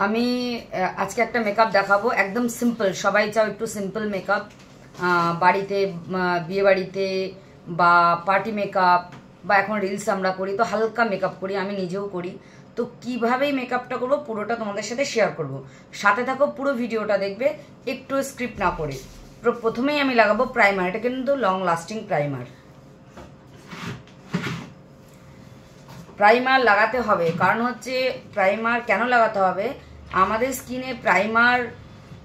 আমি আজকে একটা মেকআপ দেখাবো, একদম সিম্পল। সবাই চাও একটু সিম্পল মেকআপ, বাড়িতে, বিয়ে বাড়িতে বা পার্টি মেকআপ, বা এখন রিলস আমরা করি তো হালকা মেকআপ করি, আমি নিজেও করি। তো কীভাবেই মেকআপটা করবো পুরোটা তোমাদের সাথে শেয়ার করব। সাথে থাকো, পুরো ভিডিওটা দেখবে, একটু স্ক্রিপ্ট না করে। প্রথমেই আমি লাগাবো প্রাইমার। এটা কিন্তু লং লাস্টিং প্রাইমার। প্রাইমার লাগাতে হবে, কারণ হচ্ছে প্রাইমার কেন লাগাতে হবে, আমাদের স্কিনে প্রাইমার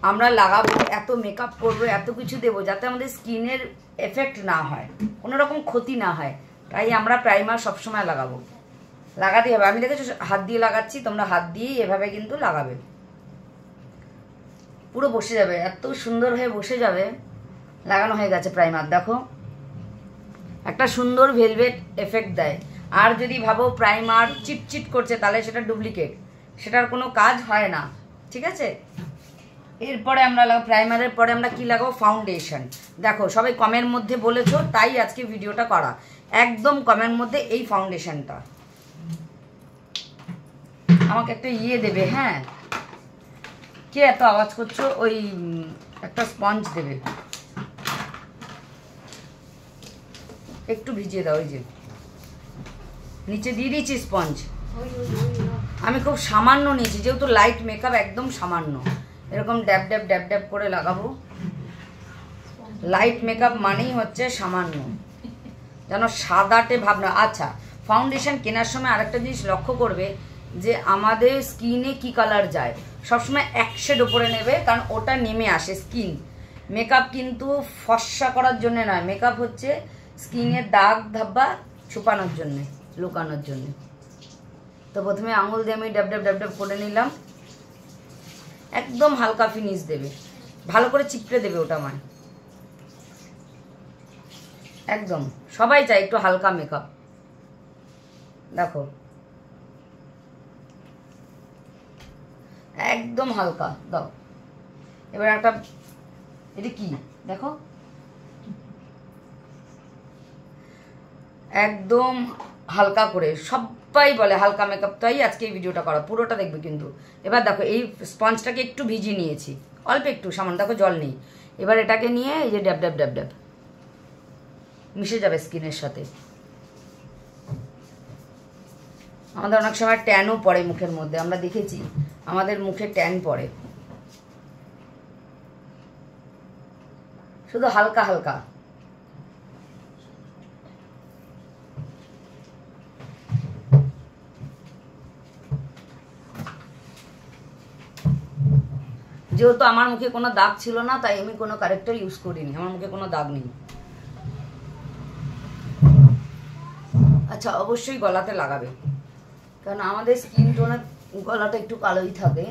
আমরা লাগাবো, এত মেকআপ করবো, এত কিছু দেবো, যাতে আমাদের স্কিনের এফেক্ট না হয়, কোনো রকম ক্ষতি না হয়। তাই আমরা প্রাইমার সবসময় লাগাবো, লাগাতে হবে। আমি দেখেছো হাত দিয়ে লাগাচ্ছি, তোমরা হাত দিয়েই এভাবে কিন্তু লাগাবে, পুরো বসে যাবে, এত সুন্দর হয়ে বসে যাবে। লাগানো হয়ে গেছে প্রাইমার, দেখো একটা সুন্দর ভেলভেট এফেক্ট দেয়। আর যদি ভাবো প্রাইমার চিটচিট করছে, তাহলে সেটা ডুপ্লিকেট, সেটার কোনো কাজ হয় না, ঠিক আছে। এরপরে আমরা প্রাইমারের পরে আমরা কি লাগাবো, ফাউন্ডেশন। দেখো সবাই কমের মধ্যে বলেছো, তাই আজকে ভিডিওটা করা, একদম কমের মধ্যে এই ফাউন্ডেশনটা। আমাকে একটা দেবে, হ্যাঁ, কে এত আওয়াজ করছো, ওই একটা স্পঞ্জ দেবে, একটু ভিজিয়ে দাও। ওই যে নিচে দিয়ে দিয়েছি স্পঞ্জ, আমি খুব সামান্য নিয়েছি, যেহেতু লাইট মেকআপ, একদম সামান্য, এরকম ড্যাব ড্যাব ড্যাব ড্যাব করে লাগাবো। লাইট মেকআপ মানেই হচ্ছে সামান্য, যেন সাদাটে ভাবনা। আচ্ছা, ফাউন্ডেশন কেনার সময় আরেকটা জিনিস লক্ষ্য করবে, যে আমাদের স্কিনে কি কালার যায়, সবসময় এক শেড ওপরে নেবে, কারণ ওটা নেমে আসে স্কিন। মেকআপ কিন্তু ফর্সা করার জন্য নয়, মেকআপ হচ্ছে স্কিনের দাগ ধাব্বা ছুপানোর জন্যে, লুকানোর জন্যে। তো প্রথমে আঙুল দিয়ে আমি ড্যাব ড্যাব ড্যাব ড্যাব করে নিলাম, একদম হালকা ফিনিশ দেবে, ভালো করে চিপড়ে দেবে ওটা আমায়, একদম। সবাই চায় একটু হালকা মেকআপ, দেখো একদম হালকা দাও। এবার একটা, এটা কি দেখো, একদম হালকা করে। সবাই বলে হালকা মেকআপ, তাই আজকে এই ভিডিওটা করা, পুরোটা দেখবে কিন্তু। এবার দেখো এই স্পঞ্জটাকে একটু ভিজিয়ে নিয়েছি, অল্প একটু সামান্য, দেখো জল নেই। এবার এটাকে নিয়ে এই যে ড্যাব ড্যাব ড্যাব ড্যাব মিশে যাবে স্কিনের সাথে। আমাদের অনেক সময় ট্যানও পড়ে মুখের মধ্যে, আমরা দেখেছি আমাদের মুখে ট্যান পড়ে, শুধু হালকা হালকা। যেহেতু আমার মুখে কোনো দাগ ছিল না, তাই আমি কোনো কারেক্টার ইউজ করিনি, আমার মুখে কোনো দাগ নেই। আচ্ছা, অবশ্যই গলাতে লাগাবে, কারণ আমাদের স্কিন টোনের গলাটা একটু কালোই থাকে,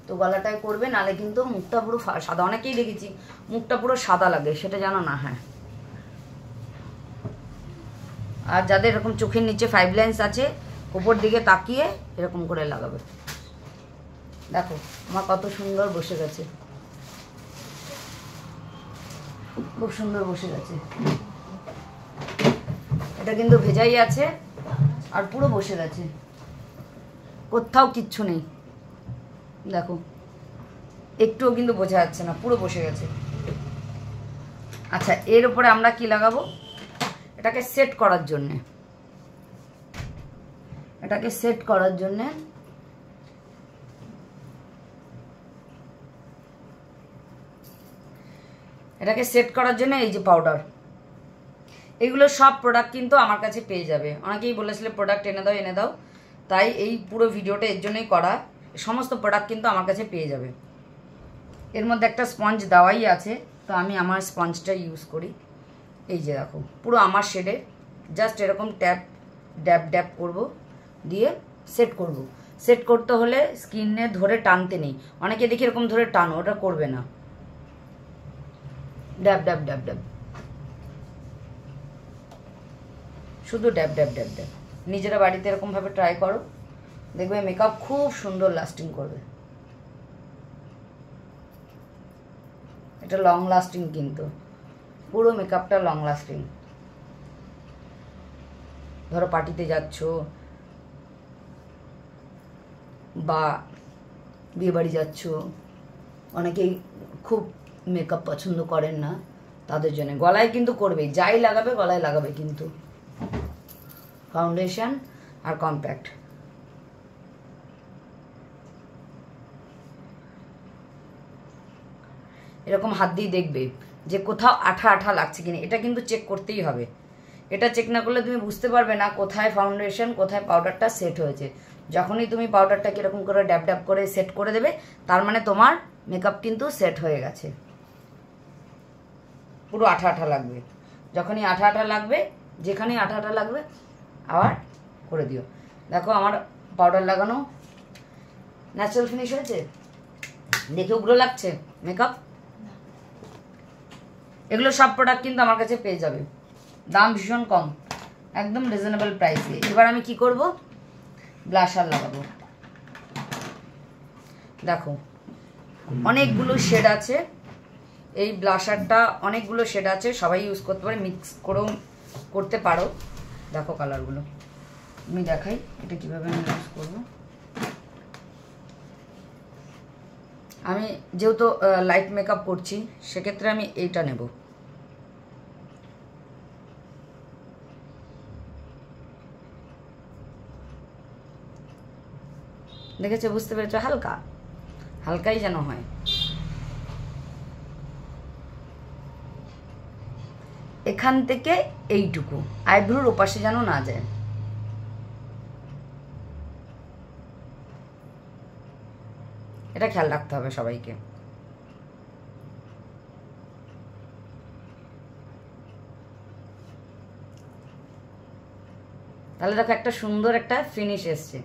তো গলাটায় করবে, নালে কিন্তু মুখটা পুরো সাদা। অনেকেই দেখেছি মুখটা পুরো সাদা লাগে, সেটা জানো না। হ্যাঁ, আর যাদের এরকম চোখের নিচে 5 লাইন্স আছে, উপর দিকে তাকিয়ে এরকম করে লাগাবে। দেখো আমার কত সুন্দর বসে গেছে, খুব সুন্দর বসে গেছে। এটা কিন্তু ভেজাই আছে, আর পুরো বসে গেছে, কোথাও কিচ্ছু নেই। দেখো একটুও কিন্তু বোঝা যাচ্ছে না, পুরো বসে গেছে। আচ্ছা, এর উপরে আমরা কি লাগাবো, এটাকে সেট করার জন্যে, এটাকে সেট করার জন্যে এটাকে সেট করার জন্য এই যে পাউডার, এগুলো সব প্রোডাক্ট কিন্তু আমার কাছে পেয়ে যাবে। অনেকেই বলেছিলে প্রোডাক্ট এনে দাও এনে দাও, তাই এই পুরো ভিডিওটা এর জন্যই করা। সমস্ত প্রোডাক্ট কিন্তু আমার কাছে পেয়ে যাবে। এর মধ্যে একটা স্পঞ্জ দেওয়াই আছে, তো আমি আমার স্পঞ্জটা ইউজ করি। এই যে দেখো পুরো আমার শেডে, জাস্ট এরকম ট্যাপ ড্যাব ড্যাব করব, দিয়ে সেট করব। সেট করতে হলে স্কিনে ধরে টানতে নেই, অনেকে দেখি এরকম ধরে টানো, ওটা করবে না। ড্যাব ড্যাব ড্যাব ড্যাব, শুধু ড্যাব ড্যাব ড্যাব ড্যাব। নিজেরা বাড়িতে এরকমভাবে ট্রাই করো, দেখবে মেকআপ খুব সুন্দর লাস্টিং করবে। এটা লং লাস্টিং, কিন্তু পুরো মেকআপটা লং লাস্টিং। ধরো পার্টিতে যাচ্ছ, বা বিয়ে বাড়ি যাচ্ছ, অনেকেই খুব মেকআপ পছন্দ করেন না, তাদের জন্য গলায় কিন্তু করবেই, যাই লাগাবে গলায় লাগাবে কিন্তু ফাউন্ডেশন আর কম্প্যাক্ট। এরকম হাত দিয়ে দেখবে যে কোথাও আঠা আঠা লাগছে কিনা, এটা কিন্তু চেক করতেই হবে। এটা চেক না করলে তুমি বুঝতে পারবে না কোথায় ফাউন্ডেশন কোথায় পাউডারটা সেট হয়েছে। যখনই তুমি পাউডারটা কীরকম করে ড্যাব ড্যাব করে সেট করে দেবে, তার মানে তোমার মেকআপ কিন্তু সেট হয়ে গেছে। পুরো আঠা আঠা লাগবে, যখনই আঠা আঠা লাগবে, যেখানেই আঠা আঠা লাগবে আবার করে দিও। দেখো আমার পাউডার লাগানো ন্যাচারাল ফিনিশ হয়েছে, দেখে উগ্র লাগছে মেকআপ। এগুলো সব প্রোডাক্ট কিন্তু আমার কাছে পেয়ে যাবে, দাম ভীষণ কম, একদম রিজনেবল প্রাইসে। এবার আমি কি করব, ব্লাশার লাগাবো। দেখো অনেকগুলো শেড আছে, এই ব্লাশারটা অনেকগুলো শেড আছে, সবাই ইউজ করতে পারে, মিক্স করেও করতে পারো। দেখো কালারগুলো আমি দেখাই, এটা কীভাবে আমি ইউজ করবো। আমি যেহেতু লাইট মেকআপ করছি, সেক্ষেত্রে আমি এইটা নেব। দেখেছো, বুঝতে পেরেছো, হালকা হালকাই যেন হয়। এখান থেকে এইটুকু আইব্রোর ওপাশে যেন না যায়। এটা খেয়াল রাখতে হবে সবাইকে। তাহলে দেখো একটা সুন্দর একটা ফিনিশ এসছে।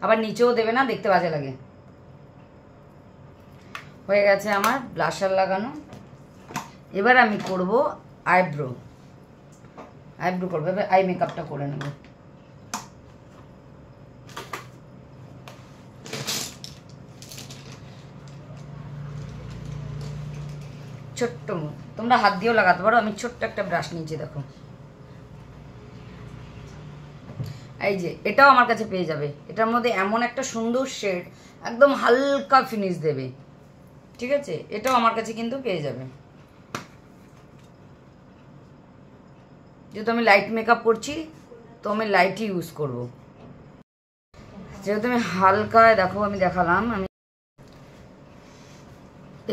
আবার নিচেও দেবে না, দেখতে বাজে লাগে। হয়ে গেছে আমার ব্লাশার লাগানো। এবার আমি করব আইব্রো, আইব্রো করবো, এবার আই মেকআপটা করে নেব। ছোট্ট, তোমরা হাত দিয়েও লাগাতে পারো, আমি ছোট্ট একটা ব্রাশ নিয়েছি। দেখো এই যে এটাও আমার কাছে পেয়ে যাবে, এটার মধ্যে এমন একটা সুন্দর শেড, একদম হালকা ফিনিশ দেবে, ঠিক আছে? এটাও আমার কাছে কিন্তু পেয়ে যাবে। যেহেতু আমি লাইট মেকআপ করছি, তো আমি লাইটই ইউজ করব। যেহেতু আমি হালকা, দেখো আমি দেখালাম, আমি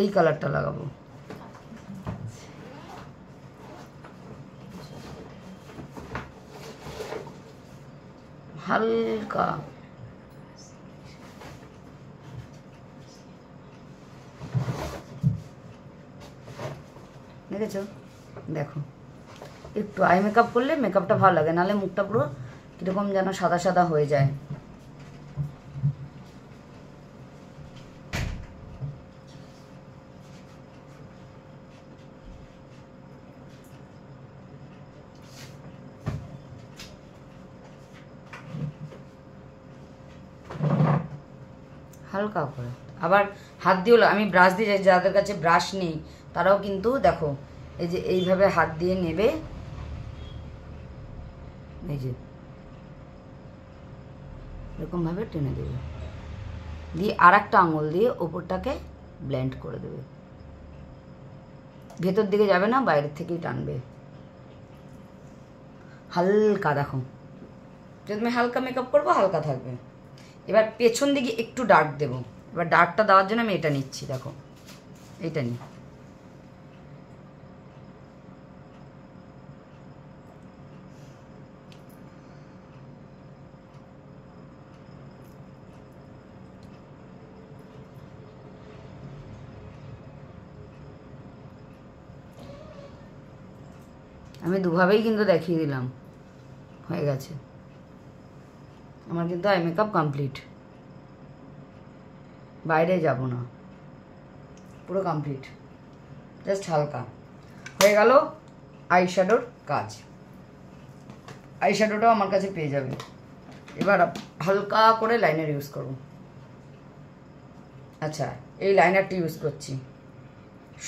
এই কালারটা লাগাবো। হালকা দেখেছো? দেখো একটু আই মেকআপ করলে মেকআপটা ভালো লাগে, নাহলে মুখটা পুরো কীরকম যেন সাদা সাদা হয়ে যায়। হালকা করে আবার হাত দিয়েও, আমি ব্রাশ দিয়ে, যাদের কাছে ব্রাশ নেই তারাও কিন্তু দেখো এই যে এইভাবে হাত দিয়ে নেবে, এই যে এরকমভাবে টেনে দেবে, দিয়ে আর একটা আঙুল দিয়ে ওপরটাকে ব্লেন্ড করে দেবে। ভেতর দিকে যাবে না, বাইরের থেকেই টানবে হালকা। দেখো যদি আমি হালকা মেকআপ করবো, হালকা থাকবে। এবার পেছন দিকে একটু ডার্ক দেবো। এবার ডার্কটা দেওয়ার জন্য আমি এটা নিচ্ছি, দেখো এইটা নিই। আমি দুভাবেই কিন্তু দেখিয়ে দিলাম, হয়ে গেছে আমার কিন্তু আই মেকআপ কমপ্লিট। বাইরে যাব না, পুরো কমপ্লিট, জাস্ট হালকা হয়ে গেল আই শ্যাডোর কাজ। আই শ্যাডোটাও আমার কাছে পেয়ে যাবে। এবার হালকা করে লাইনার ইউজ করব। আচ্ছা, এই লাইনারটি ইউজ করছি।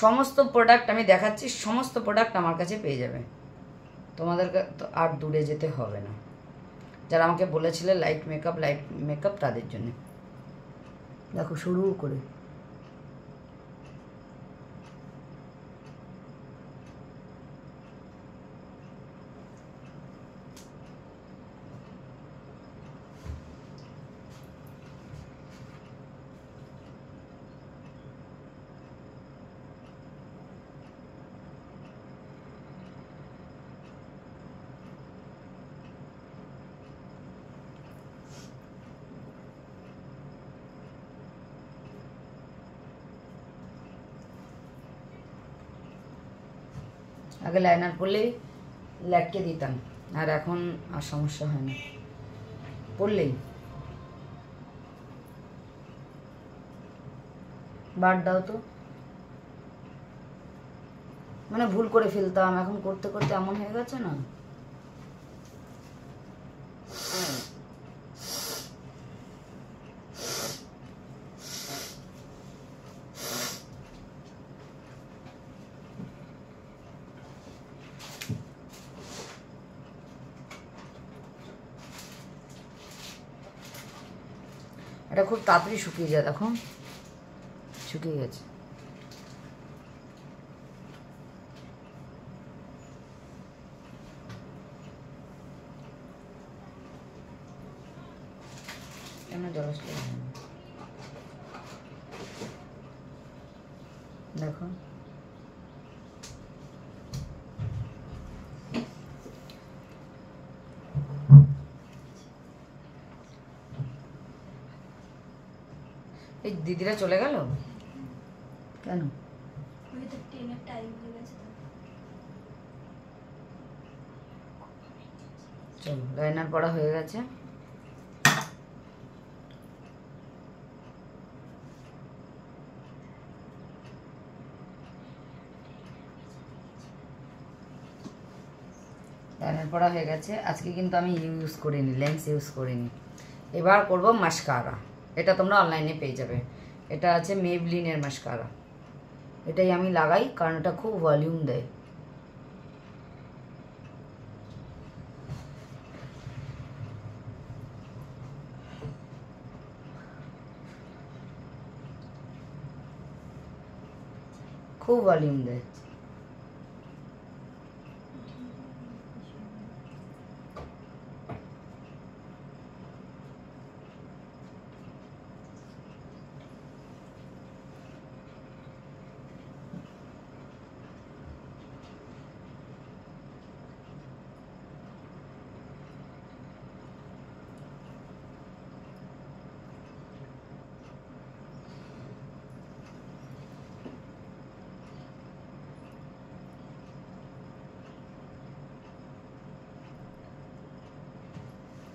সমস্ত প্রোডাক্ট আমি দেখাচ্ছি, সমস্ত প্রোডাক্ট আমার কাছে পেয়ে যাবে। তোমাদেরকে তো আর দূরে যেতে হবে না, যারা আমাকে বলেছিলে লাইট মেকআপ তাদের জন্য। দেখো শুরু করে আগে লাইনার পরলেই ল্যাটকে দিতাম, আর এখন আর সমস্যা হয় না, পরলেই বার দাও তো। মানে ভুল করে ফেলতাম, এখন করতে করতে এমন হয়ে গেছে না। এটা খুব তাড়াতাড়ি শুকিয়ে যায়, দেখো শুকিয়ে গেছে। দেখো এই দিদিরা চলে গেল কেন? চলো লাইনার পড়া হয়ে গেছে। লাইনার পড়া হয়ে গেছে। আজকে কিন্তু আমি ইউজ করিনি, লেন্স ইউজ করিনি। এবার করব মাস্কারা। এটা তোমরা অনলাইনে পেয়ে যাবে। এটা আছে মেবলিনের মাস্কারা। এটাই আমি লাগাই কারণ এটা খুব ভলিউম দেয়। খুব ভলিউম দেয়।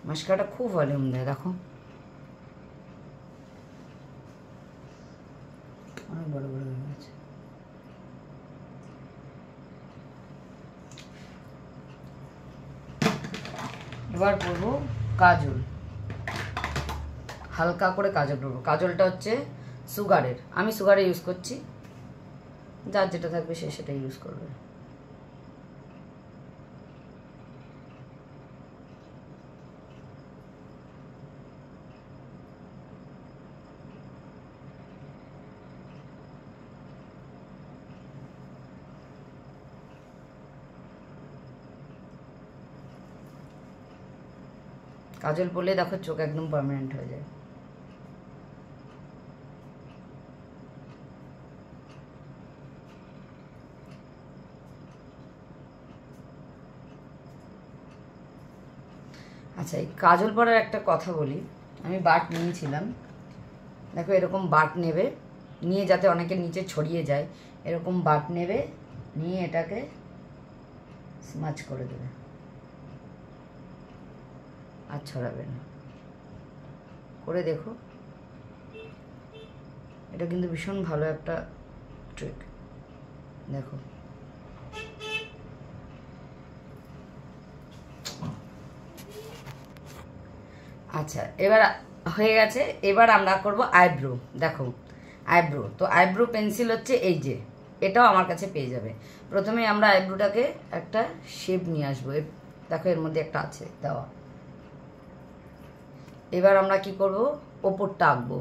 মাস্কারাটা খুব ভলিউম দেয়, দেখো অনেক বড় বড় হয়ে গেছে। এবার পরবো কাজল। হালকা করে কাজল পরবো। কাজলটা হচ্ছে সুগারের, আমি সুগারে ইউজ করছি, যার যেটা থাকবে সে সেটা ইউজ করবে। কাজল পরলে দেখো চোখ একদম পার্মানেন্ট হয়ে যায়। আচ্ছা, এই কাজল পরার একটা কথা বলি। আমি বাট নিয়েছিলাম, দেখো এরকম বাট নেবে, নিয়ে যাতে অনেকের নিচে ছড়িয়ে যায়, এরকম বাট নেবে, নিয়ে এটাকে স্মাচ করে দেবে, আর ছড়াবে না। করে দেখো, এটা কিন্তু ভীষণ ভালো একটা ট্রিক। দেখো আচ্ছা, এবার হয়ে গেছে। এবার আমরা করব আইব্রো। দেখো আইব্রো, তো আইব্রো পেন্সিল হচ্ছে এই যে, এটাও আমার কাছে পেয়ে যাবে। প্রথমে আমরা আইব্রোটাকে একটা শেপ নিয়ে আসবো। দেখো এর মধ্যে একটা আছে দেওয়া। এবার আমরা কি করব, ওপরটা আঁকবো।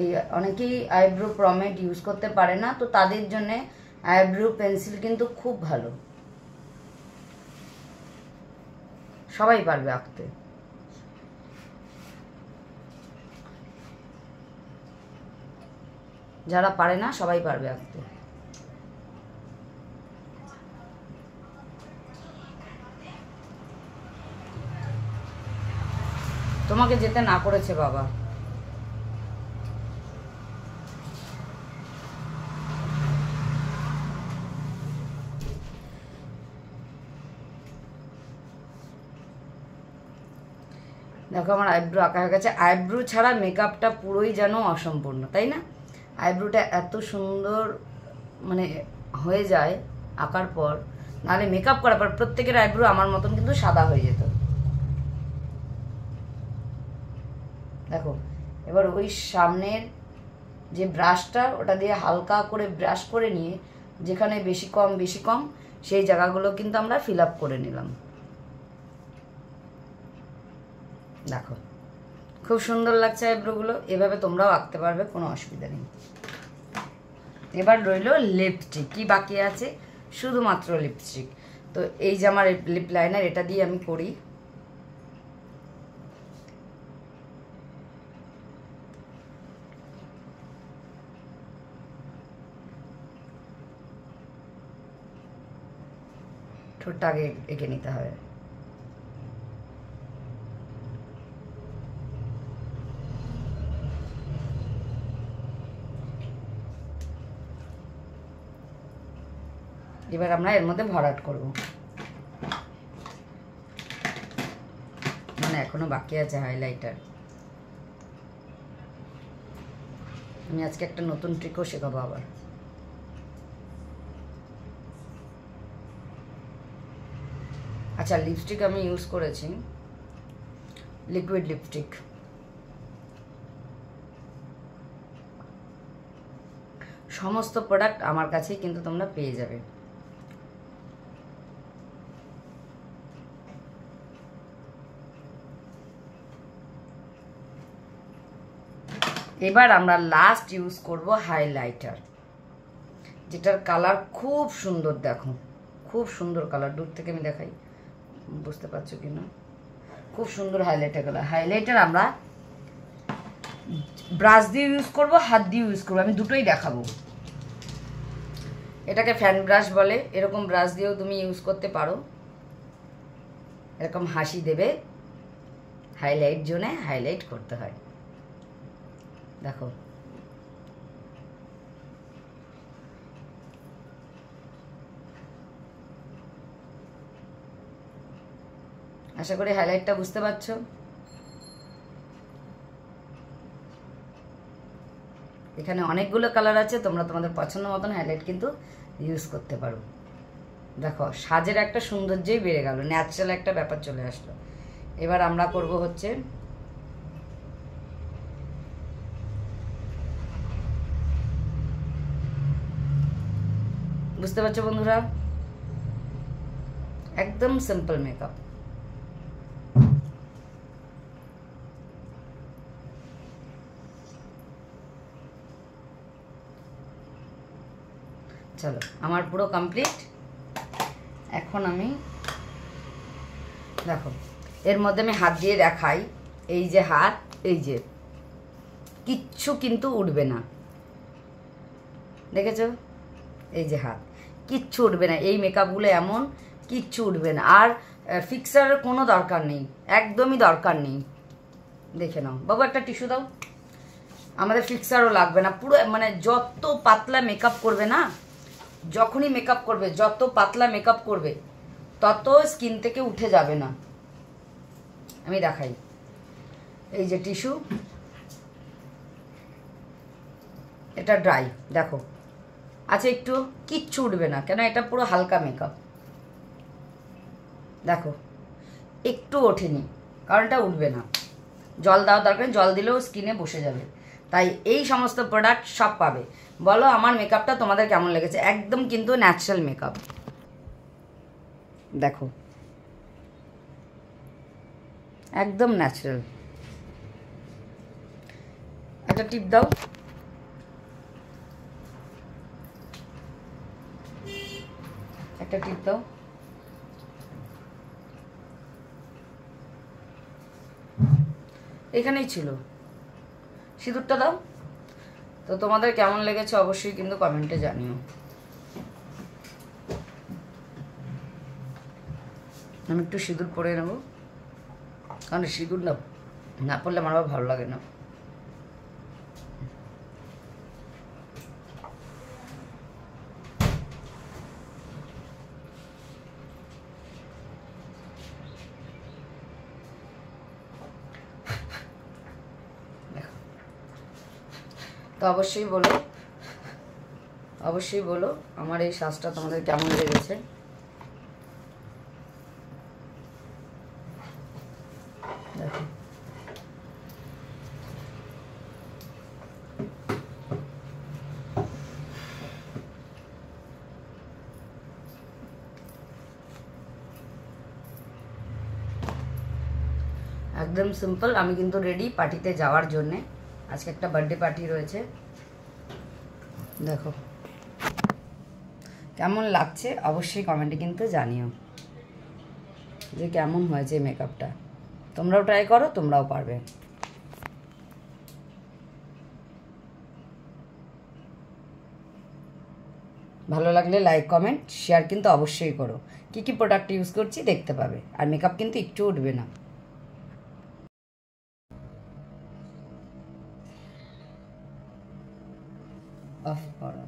এই অনেকেই আইব্রো প্রমেড ইউজ করতে পারে না, তো তাদের জন্য আইব্রো পেন্সিল কিন্তু খুব ভালো, সবাই পারবে আঁকতে। যারা পারে না সবাই পারবে আঁকতে। তোমাকে যেতে না করেছে বাবা। দেখো আমার আইব্রো আঁকা হয়ে গেছে। আইব্রো ছাড়া মেকআপটা পুরোই যেন অসম্পূর্ণ, তাই না? আইব্রোটা এত সুন্দর মানে হয়ে যায় আঁকার পর, নাহলে মেকআপ করার পর প্রত্যেকের আইব্রো আমার মতন কিন্তু সাদা হয়ে যেত। দেখো এবার ওই সামনের যে ব্রাশটা, ওটা দিয়ে হালকা করে ব্রাশ করে নিয়ে যেখানে বেশি কম সেই জায়গাগুলো কিন্তু আমরা ফিল আপ করে নিলাম। দেখো খুব সুন্দর লাগছে আইব্রোগুলো। এভাবে তোমরাও আঁকতে পারবে, কোনো অসুবিধা নেই। এবার রইল লিপস্টিক। কি বাকি আছে? শুধুমাত্র লিপস্টিক। তো এই যে আমার লিপ লাইনার, এটা দিয়ে আমি করি। ঠোঁটটা আগে এঁকে নিতে হবে। এবার আমরা এর মধ্যে ভরাট করব। মানে এখনো বাকি আছে হাইলাইটার। আমি আজকে একটা নতুন ট্রিকও শেখাবো আবার। আচ্ছা, লিপস্টিক আমি ইউজ করেছি লিকুইড লিপস্টিক। সমস্ত প্রোডাক্ট আমার কাছেই কিন্তু তোমরা পেয়ে যাবে। এবার আমরা লাস্ট ইউজ করব হাইলাইটার, যেটার কালার খুব সুন্দর। দেখো খুব সুন্দর কালার, দূর থেকে আমি দেখাই, বুঝতে পারছো কি না? খুব সুন্দর হাইলাইটার কালার। হাইলাইটার আমরা ব্রাশ দিয়ে ইউজ করব, হাত দিয়ে ইউজ করবো, আমি দুটোই দেখাবো। এটাকে ফ্যান ব্রাশ বলে। এরকম ব্রাশ দিয়েও তুমি ইউজ করতে পারো। এরকম হাসি দেবে, হাইলাইট জোনে হাইলাইট করতে হয়। দেখো আশা করি হাইলাইটটা বুঝতে পারছো। এখানে অনেকগুলো কালার আছে, তোমরা তোমাদের পছন্দ মতন হাইলাইট কিন্তু ইউজ করতে পারো। দেখো সাজের একটা সৌন্দর্যই বেড়ে গেল, ন্যাচারাল একটা ব্যাপার চলে আসলো। এবার আমরা করব হচ্ছে বুঝতে পারছো বন্ধুরা, একদম সিম্পল মেকআপ। চলো আমার পুরো কমপ্লিট। এখন আমি দেখো এর মধ্যে আমি হাত দিয়ে দেখাই। এই যে হাত, এই যে কিচ্ছু কিন্তু উঠবে না, দেখেছো? এই যে হাত কিচ্ছু উঠবে না। এই মেকআপগুলো এমন, কিচ্ছু উঠবে না। আর ফিক্সারের কোনো দরকার নেই, একদমই দরকার নেই। দেখে নাও বাবু, একটা টিস্যু দাও। আমাদের ফিক্সারও লাগবে না, পুরো মানে যত পাতলা মেকআপ করবে না, যখনই মেকআপ করবে, যত পাতলা মেকআপ করবে তত স্কিন থেকে উঠে যাবে না। আমি দেখাই, এই যে টিস্যু, এটা ড্রাই, দেখো আচ্ছা একটু কিচ্ছু উঠবে না, কেন এটা পুরো হালকা মেকআপ। দেখো একটু ওঠেনি, কারণ এটা উঠবে না। জল দেওয়া দরকার, জল দিলেও স্কিনে বসে যাবে। তাই এই সমস্ত প্রোডাক্ট সব পাবে। বলো আমার মেকআপটা তোমাদের কেমন লেগেছে? একদম কিন্তু ন্যাচারাল মেকআপ। দেখো একদম ন্যাচারাল। একটা টিপ দাও। একটা টিপ দাও। এখানেই ছিল, সিঁদুরটা দাও। তো তোমাদের কেমন লেগেছে অবশ্যই কিন্তু কমেন্টে জানিও। আমি একটু সিঁদুর পরে নেব, কারণ সিঁদুর না পরলে আমার আবার ভালো লাগে না। তো অবশ্যই বলো আমার এই সাজটা তোমাদের কেমন লেগেছে। দেখো একদম সিম্পল। আমি কিন্তু রেডি পার্টিতে যাওয়ার জন্যে। আজকে একটা বার্থডে পার্টি রয়েছে। দেখো কেমন লাগছে অবশ্যই কমেন্টে কিন্তু জানিও যে কেমন হয়েছে মেকআপটা। তোমরাও ট্রাই করো, তোমরাও পারবে। ভালো লাগলে লাইক কমেন্ট শেয়ার কিন্তু অবশ্যই করো। কি কি প্রোডাক্ট ইউজ করছি দেখতে পাবে। আর মেকআপ কিন্তু একটু উঠবে না। অফ করো।